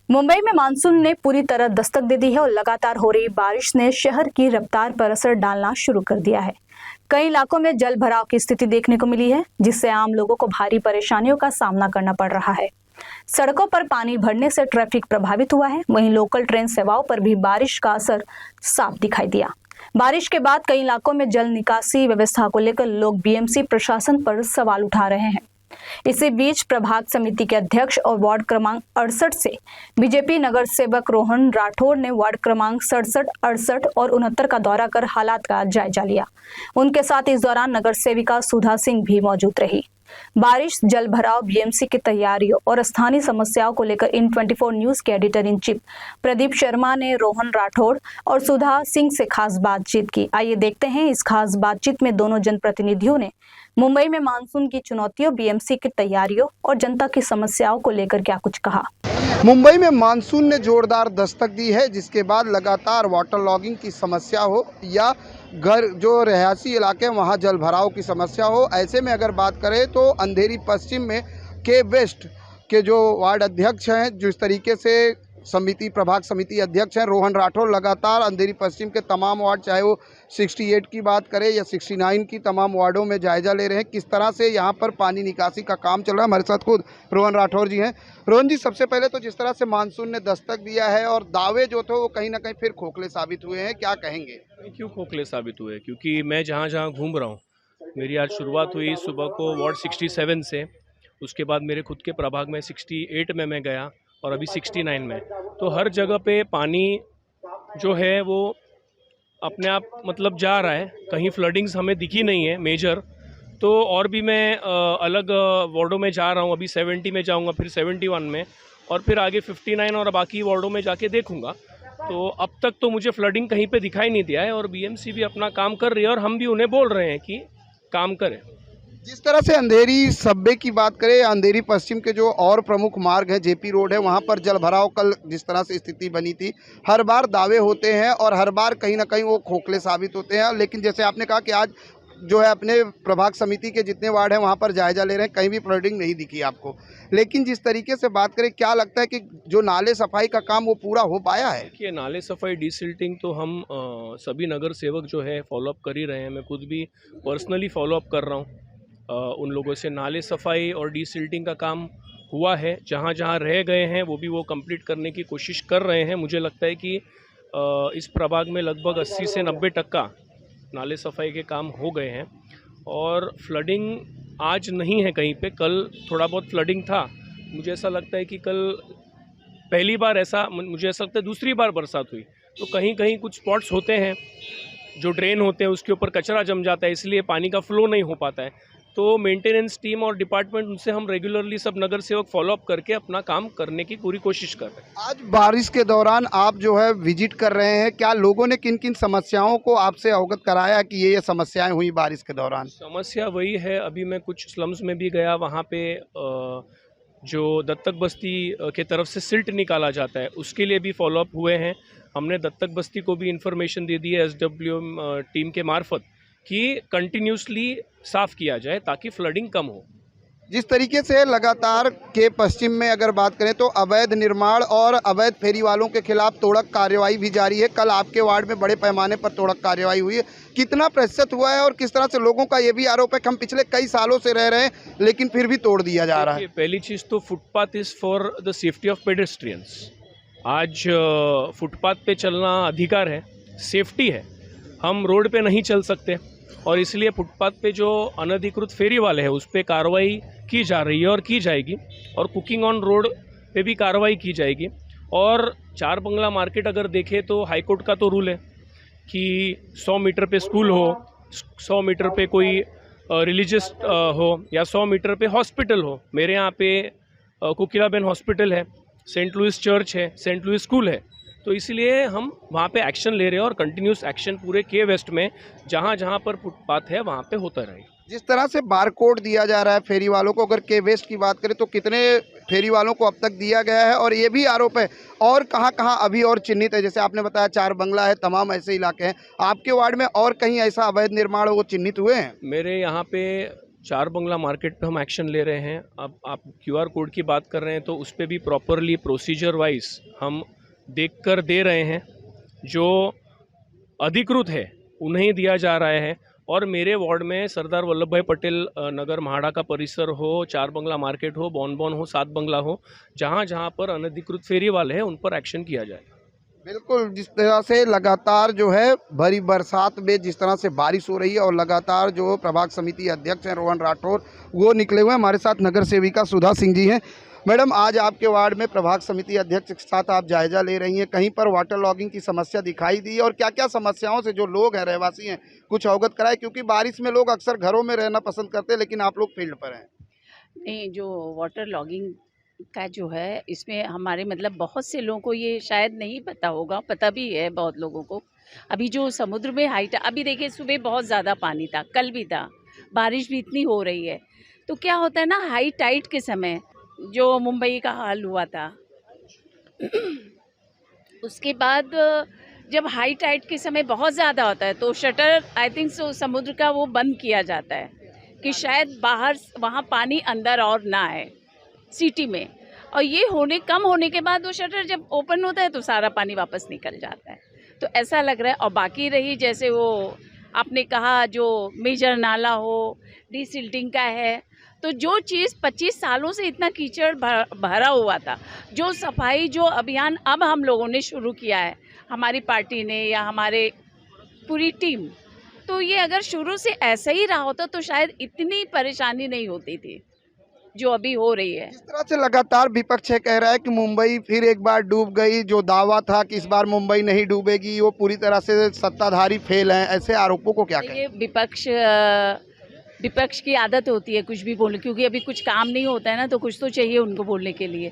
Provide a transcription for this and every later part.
मुंबई में मानसून ने पूरी तरह दस्तक दे दी है और लगातार हो रही बारिश ने शहर की रफ्तार पर असर डालना शुरू कर दिया है। कई इलाकों में जल भराव की स्थिति देखने को मिली है, जिससे आम लोगों को भारी परेशानियों का सामना करना पड़ रहा है। सड़कों पर पानी भरने से ट्रैफिक प्रभावित हुआ है। वहीं लोकल ट्रेन सेवाओं पर भी बारिश का असर साफ दिखाई दिया। बारिश के बाद कई इलाकों में जल निकासी व्यवस्था को लेकर लोग बीएमसी प्रशासन पर सवाल उठा रहे हैं। इसी बीच प्रभाग समिति के अध्यक्ष और वार्ड क्रमांक 68 से बीजेपी नगर सेवक रोहन राठौड़ ने वार्ड क्रमांक 67, 68 और 69 का दौरा कर हालात का जायजा लिया। उनके साथ इस दौरान नगर सेविका सुधा सिंह भी मौजूद रही। बारिश, जल भराव, बीएमसी की तैयारियों और स्थानीय समस्याओं को लेकर इन 24 न्यूज के editor in chief Pradeep Sharma ने रोहन राठौड़ और सुधा सिंह से खास बातचीत की। आइए देखते हैं इस खास बातचीत में दोनों जनप्रतिनिधियों ने मुंबई में मानसून की चुनौतियों, बीएमसी की तैयारियों और जनता की समस्याओं को लेकर क्या कुछ कहा। मुंबई में मानसून ने जोरदार दस्तक दी है, जिसके बाद लगातार वाटर लॉगिंग की समस्या हो या घर जो रिहायशी इलाके वहां जल भराव की समस्या हो। ऐसे में अगर बात करें तो अंधेरी पश्चिम में के वेस्ट के जो वार्ड अध्यक्ष हैं, जिस तरीके से प्रभाग समिति अध्यक्ष हैं रोहन राठौड़, लगातार अंधेरी पश्चिम के तमाम वार्ड, चाहे वो 68 की बात करें या 69 की, तमाम वार्डों में जायजा ले रहे हैं किस तरह से यहाँ पर पानी निकासी का काम चल रहा है। हमारे साथ खुद रोहन राठौड़ जी हैं। रोहन जी, सबसे पहले तो जिस तरह से मानसून ने दस्तक दिया है और दावे जो थे वो कहीं ना कहीं फिर खोखले साबित हुए हैं, क्या कहेंगे? क्यों खोखले साबित हुए? क्योंकि मैं जहाँ जहाँ घूम रहा हूँ, मेरी आज शुरुआत हुई सुबह को वार्ड 67 से, उसके बाद मेरे खुद के प्रभाग में 68 में मैं गया और अभी 69 में। तो हर जगह पे पानी जो है वो अपने आप मतलब जा रहा है, कहीं फ्लडिंग्स हमें दिखी नहीं है मेजर। तो और भी मैं अलग वार्डों में जा रहा हूँ, अभी 70 में जाऊँगा, फिर 71 में और फिर आगे 59 और बाकी वार्डों में जाके देखूँगा। तो अब तक तो मुझे फ्लडिंग कहीं पे दिखाई नहीं दिया है और बीएमसी भी अपना काम कर रही है और हम भी उन्हें बोल रहे हैं कि काम करें। जिस तरह से अंधेरी सब्वे की बात करें, अंधेरी पश्चिम के जो और प्रमुख मार्ग है, जेपी रोड है, वहां पर जल भराव कल जिस तरह से स्थिति बनी थी, हर बार दावे होते हैं और हर बार कहीं ना कहीं वो खोखले साबित होते हैं। लेकिन जैसे आपने कहा कि आज जो है अपने प्रभाग समिति के जितने वार्ड हैं वहां पर जायजा ले रहे हैं, कहीं भी फ्लडिंग नहीं दिखी आपको। लेकिन जिस तरीके से बात करें, क्या लगता है कि जो नाले सफाई का काम वो पूरा हो पाया है? देखिए, नाले सफाई, डिसिल्टिंग तो हम सभी नगर सेवक जो है फॉलोअप कर ही रहे हैं। मैं खुद भी पर्सनली फॉलोअप कर रहा हूँ उन लोगों से। नाले सफाई और डिसिल्टिंग का काम हुआ है, जहाँ जहाँ रह गए हैं वो भी वो कंप्लीट करने की कोशिश कर रहे हैं। मुझे लगता है कि इस प्रभाग में लगभग 80 से 90% नाले सफाई के काम हो गए हैं और फ्लडिंग आज नहीं है कहीं पे। कल थोड़ा बहुत फ्लडिंग था। मुझे ऐसा लगता है कि कल पहली बार ऐसा, मुझे ऐसा लगता है दूसरी बार बरसात हुई। तो कहीं कहीं कुछ स्पॉट्स होते हैं जो ड्रेन होते हैं, उसके ऊपर कचरा जम जाता है, इसलिए पानी का फ्लो नहीं हो पाता है। तो मेंटेनेंस टीम और डिपार्टमेंट, उनसे हम रेगुलरली सब नगर सेवक फॉलोअप करके अपना काम करने की पूरी कोशिश कर रहे हैं। आज बारिश के दौरान आप जो है विजिट कर रहे हैं, क्या लोगों ने किन किन समस्याओं को आपसे अवगत कराया कि ये समस्याएं हुई बारिश के दौरान? समस्या वही है, अभी मैं कुछ स्लम्स में भी गया, वहाँ पे जो दत्तक बस्ती के तरफ से सिल्ट निकाला जाता है उसके लिए भी फॉलोअप हुए हैं। हमने दत्तक बस्ती को भी इंफॉर्मेशन दे दी है SWM टीम के मार्फत कि कंटिन्यूसली साफ़ किया जाए ताकि फ्लडिंग कम हो। जिस तरीके से लगातार के पश्चिम में अगर बात करें तो अवैध निर्माण और अवैध फेरी वालों के खिलाफ तोड़क कार्रवाई भी जारी है। कल आपके वार्ड में बड़े पैमाने पर तोड़क कार्रवाई हुई है, कितना प्रतिशत हुआ है और किस तरह से? लोगों का ये भी आरोप है कि हम पिछले कई सालों से रह रहे हैं लेकिन फिर भी तोड़ दिया जा रहा है। पहली चीज़ तो footpath is for the safety of pedestrians. आज फुटपाथ पे चलना अधिकार है, सेफ्टी है। हम रोड पे नहीं चल सकते और इसलिए फुटपाथ पे जो अनधिकृत फेरी वाले हैं उस पर कार्रवाई की जा रही है और की जाएगी और कुकिंग ऑन रोड पे भी कार्रवाई की जाएगी। और चार बंगला मार्केट अगर देखें तो हाईकोर्ट का तो रूल है कि 100 मीटर पे स्कूल हो, 100 मीटर पे कोई रिलीजियस हो या 100 मीटर पे हॉस्पिटल हो। मेरे यहाँ पे कोकिलाबेन हॉस्पिटल है, सेंट लुइस चर्च है, सेंट लुइस स्कूल है। तो इसलिए हम वहाँ पे एक्शन ले रहे हैं और कंटिन्यूस एक्शन पूरे के वेस्ट में जहाँ जहाँ पर फुटपाथ है वहाँ पे होता रहेगा। जिस तरह से बार कोड दिया जा रहा है फेरी वालों को, अगर के वेस्ट की बात करें तो कितने फेरी वालों को अब तक दिया गया है? और ये भी आरोप है और कहाँ कहाँ अभी और चिन्हित है, जैसे आपने बताया चार बंगला है, तमाम ऐसे इलाके हैं, आपके वार्ड में और कहीं ऐसा अवैध निर्माण वो चिन्हित हुए हैं? मेरे यहाँ पे चार बंगला मार्केट पे हम एक्शन ले रहे हैं। अब आप क्यूआर कोड की बात कर रहे हैं तो उस पर भी प्रॉपरली प्रोसीजर वाइज हम देख कर दे रहे हैं। जो अधिकृत है उन्हें दिया जा रहा है। और मेरे वार्ड में सरदार वल्लभ भाई पटेल नगर म्हाडा का परिसर हो, चार बंगला मार्केट हो, बॉन हो, सात बंगला हो, जहाँ जहाँ पर अनधिकृत फेरी वाले हैं उन पर एक्शन किया जाए। बिल्कुल, जिस तरह से लगातार जो है भरी बरसात में जिस तरह से बारिश हो रही है और लगातार जो प्रभाग समिति अध्यक्ष हैं रोहन राठौर वो निकले हुए हैं। हमारे साथ नगर सेविका सुधा सिंह जी हैं। मैडम, आज आपके वार्ड में प्रभाग समिति अध्यक्ष के साथ आप जायजा ले रही हैं, कहीं पर वाटर लॉगिंग की समस्या दिखाई दी और क्या क्या समस्याओं से जो लोग हैं रहवासी हैं कुछ अवगत कराए, क्योंकि बारिश में लोग अक्सर घरों में रहना पसंद करते हैं लेकिन आप लोग फील्ड पर हैं। नहीं, जो वाटर लॉगिंग का जो है इसमें हमारे मतलब बहुत से लोगों को ये शायद नहीं पता होगा, पता भी है बहुत लोगों को। अभी जो समुद्र में हाइट, अभी देखिए सुबह बहुत ज़्यादा पानी था, कल भी था, बारिश भी इतनी हो रही है। तो क्या होता है ना, हाई टाइड के समय जो मुंबई का हाल हुआ था उसके बाद जब हाई टाइड के समय बहुत ज़्यादा होता है तो शटर आई थिंक समुद्र का वो बंद किया जाता है कि शायद बाहर वहाँ पानी अंदर और ना आए सिटी में। और ये कम होने के बाद वो शटर जब ओपन होता है तो सारा पानी वापस निकल जाता है। तो ऐसा लग रहा है। और बाकी रही जैसे वो आपने कहा जो मेजर नाला हो, डिसिल्टिंग का है, तो जो चीज़ 25 सालों से इतना कीचड़ भरा हुआ था, जो सफाई जो अभियान अब हम लोगों ने शुरू किया है, हमारी पार्टी ने या हमारे पूरी टीम, तो ये अगर शुरू से ऐसा ही रहा होता तो शायद इतनी परेशानी नहीं होती थी जो अभी हो रही है। जिस तरह से लगातार विपक्ष कह रहा है कि मुंबई फिर एक बार डूब गई, जो दावा था कि इस बार मुंबई नहीं डूबेगी वो पूरी तरह से सत्ताधारी फेल हैं, ऐसे आरोपों को क्या कहें? ये विपक्ष की आदत होती है कुछ भी बोलने, क्योंकि अभी कुछ काम नहीं होता है ना, तो कुछ तो चाहिए उनको बोलने के लिए।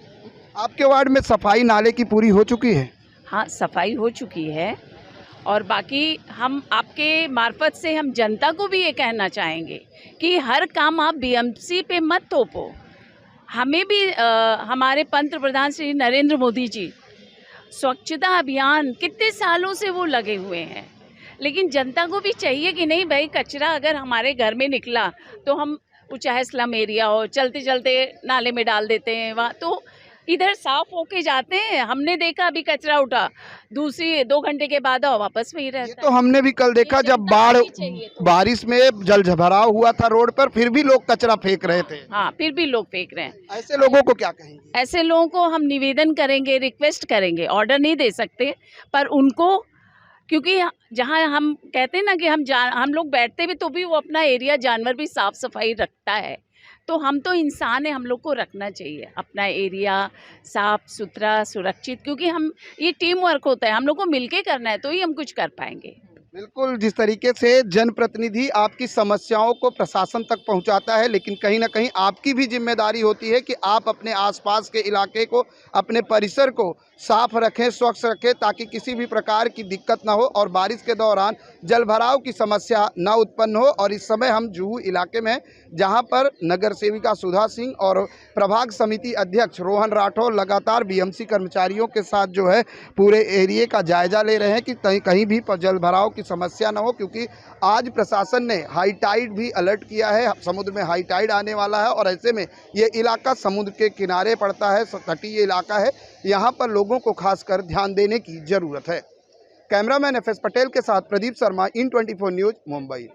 आपके वार्ड में सफाई नाले की पूरी हो चुकी है? हाँ, सफाई हो चुकी है। और बाकी हम आपके मार्फत से हम जनता को भी ये कहना चाहेंगे कि हर काम आप बीएमसी पे मत थोपो। हमें भी हमारे पंत प्रधान श्री नरेंद्र मोदी जी स्वच्छता अभियान कितने सालों से वो लगे हुए हैं, लेकिन जनता को भी चाहिए कि नहीं भाई, कचरा अगर हमारे घर में निकला तो हम वो चाहे स्लम एरिया हो, चलते चलते नाले में डाल देते हैं, वहाँ तो इधर साफ होके जाते हैं। हमने देखा अभी कचरा उठा, दूसरी 2 घंटे के बाद वापस वही रहता है। ये तो हमने भी कल देखा जब बारिश में जल भराव हुआ था रोड पर, फिर भी लोग कचरा फेंक रहे थे। हाँ, फिर भी लोग फेंक रहे हैं। ऐसे लोगों को क्या कहेंगे? ऐसे लोगों को हम निवेदन करेंगे, रिक्वेस्ट करेंगे, ऑर्डर नहीं दे सकते, पर उनको, क्योंकि जहाँ हम कहते हैं ना कि हम लोग बैठते भी तो भी वो अपना एरिया, जानवर भी साफ सफाई रखता है, तो हम तो इंसान है, हम लोग को रखना चाहिए अपना एरिया साफ सुथरा सुरक्षित, क्योंकि हम ये टीम वर्क होता है, हम लोग को मिलके करना है तो ही हम कुछ कर पाएंगे। बिल्कुल, जिस तरीके से जनप्रतिनिधि आपकी समस्याओं को प्रशासन तक पहुंचाता है, लेकिन कहीं ना कहीं आपकी भी जिम्मेदारी होती है कि आप अपने आसपास के इलाके को, अपने परिसर को साफ रखें, स्वच्छ रखें, ताकि किसी भी प्रकार की दिक्कत ना हो और बारिश के दौरान जलभराव की समस्या ना उत्पन्न हो। और इस समय हम जुहू इलाके में, जहां पर नगर सेविका सुधा सिंह और प्रभाग समिति अध्यक्ष रोहन राठौर लगातार बीएमसी कर्मचारियों के साथ जो है पूरे एरिए का जायजा ले रहे हैं कि कहीं भी जलभराव की समस्या ना हो, क्योंकि आज प्रशासन ने हाई टाइड भी अलर्ट किया है, समुद्र में हाई टाइड आने वाला है और ऐसे में ये इलाका समुद्र के किनारे पड़ता है, तटीय इलाका है, यहाँ पर लोगों को खासकर ध्यान देने की जरूरत है। कैमरामैन FS पटेल के साथ प्रदीप शर्मा, IN24 न्यूज़, मुंबई।